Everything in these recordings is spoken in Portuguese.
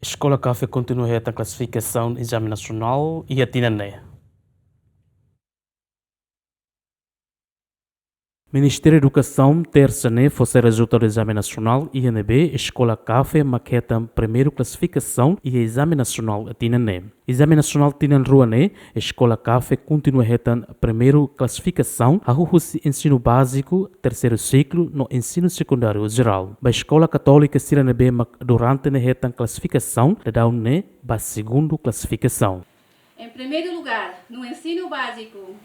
Escola Café continua a classificação exame nacional e a Tinané. Ministério da Educação, terça-né, fosse resultado do Exame Nacional, INB, Escola Café, maqueta primeiro classificação e Exame Nacional Tinané. Exame Nacional Tinan-Ruané, Escola Café continua a primeiro classificação, a ensino básico, terceiro ciclo, no ensino secundário geral. A Escola Católica Siranebe, durante a classificação, da UNE, a segunda classificação. Em primeiro lugar, no ensino básico,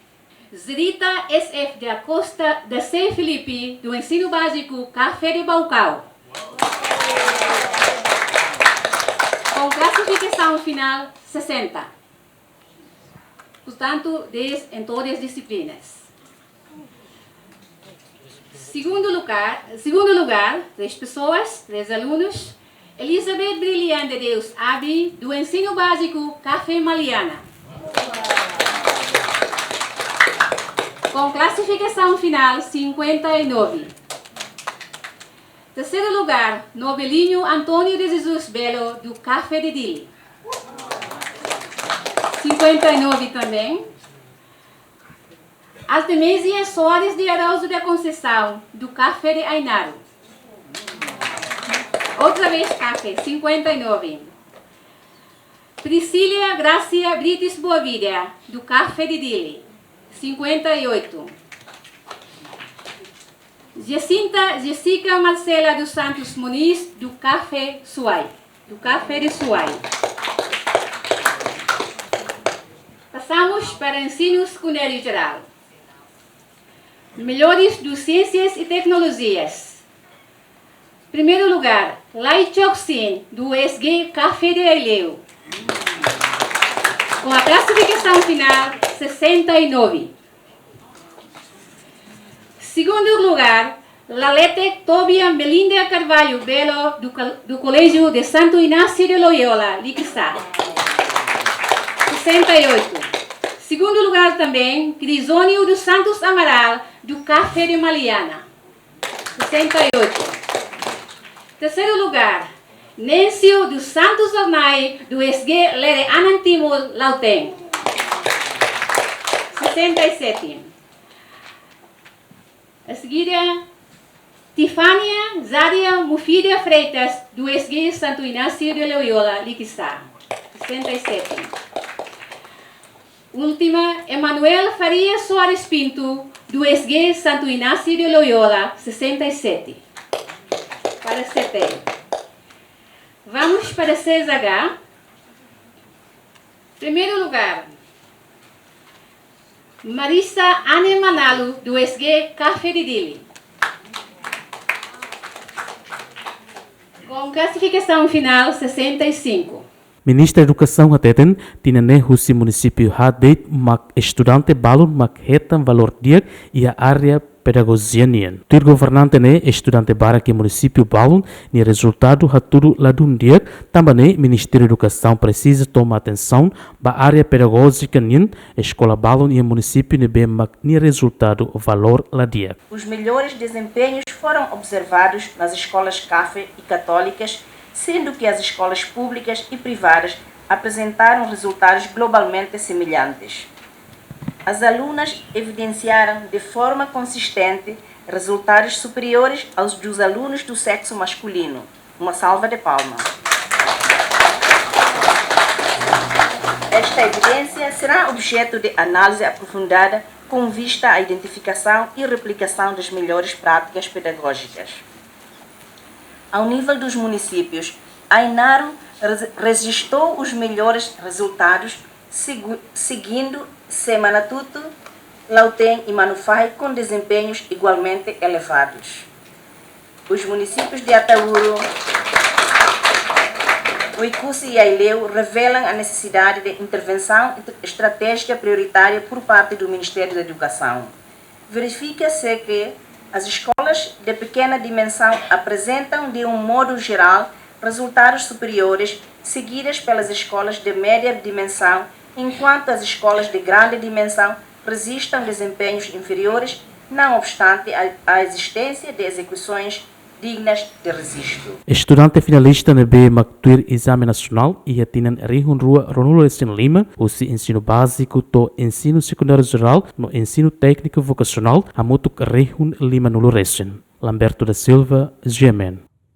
Zrita SF da Costa da C. Felipe, do ensino básico Café de Baucau. Com classificação final 60. Portanto, 10 em todas as disciplinas. Segundo lugar, 3 pessoas, 3 alunos, Elizabeth Brilhante de Deus Abi, do ensino básico Café Maliana. Com classificação final 59. Terceiro lugar, Nobelinho Antônio de Jesus Belo, do Café de Dili. 59 também. Artemisia Soares de Araújo da Conceição, do Café de Ainaro. Outra vez Café, 59. Priscília Gracia Brites Boavida, do Café de Dili. 58. Jessica Marcela dos Santos Muniz, do Café Suai. Do Café de Suai. Passamos para ensino secundário geral. Melhores do Ciências e Tecnologias. Primeiro lugar, Lai Chok-sin, do SG Café de Aileu. Com a classificação final 69. Segundo lugar, Lalete Tobia Melinda Carvalho Belo, do Colégio de Santo Inácio de Loyola, Liquissá. 68. Segundo lugar também, Crisônio dos Santos Amaral, do Café de Maliana. 68. Terceiro lugar, Nêncio dos Santos Ornai, do SG Lere Anantimur, Lauteng. 67. A seguir, Tifânia Zária Mufida Freitas, do SG Santo Inácio de Loyola, Liquissá. 67. Última, Emanuel Faria Soares Pinto, do SG Santo Inácio de Loyola, 67. Para setembro. Vamos para 6H. Primeiro lugar, Marissa Anne Manalo, do SG Café de Dili. Com classificação final 65. Ministra da Educação ateten tinane husi município hadeit mak estudante balun mak hetan valor dia e a área pedagogia nien. Tir governante ne estudante bara que município balun ni resultado haturu ladun dia também Ministério da Educação precisa tomar atenção ba área pedagógica nien escola balun e município ne bem mak ni resultado valor ladia. Os melhores desempenhos foram observados nas escolas café e católicas, sendo que as escolas públicas e privadas apresentaram resultados globalmente semelhantes. As alunas evidenciaram de forma consistente resultados superiores aos dos alunos do sexo masculino. Uma salva de palmas. Esta evidência será objeto de análise aprofundada com vista à identificação e replicação das melhores práticas pedagógicas. Ao nível dos municípios, Ainaro registrou os melhores resultados, seguindo Semanatuto, Lauteng e Manufai com desempenhos igualmente elevados. Os municípios de Ataúro, Uicusi e Aileu revelam a necessidade de intervenção estratégica prioritária por parte do Ministério da Educação. Verifica-se que as escolas de pequena dimensão apresentam, de um modo geral, resultados superiores, seguidas pelas escolas de média dimensão, enquanto as escolas de grande dimensão registram desempenhos inferiores, não obstante a existência de execuções dignas de registro. Estudante finalista na B Mactuir Exame Nacional e atinan Rihun Rua Ronulo Ensino Lima, o ensino básico to ensino secundário geral no ensino técnico vocacional a Mutuk Rihun Lima Nulo Recen. Lamberto da Silva, GMN.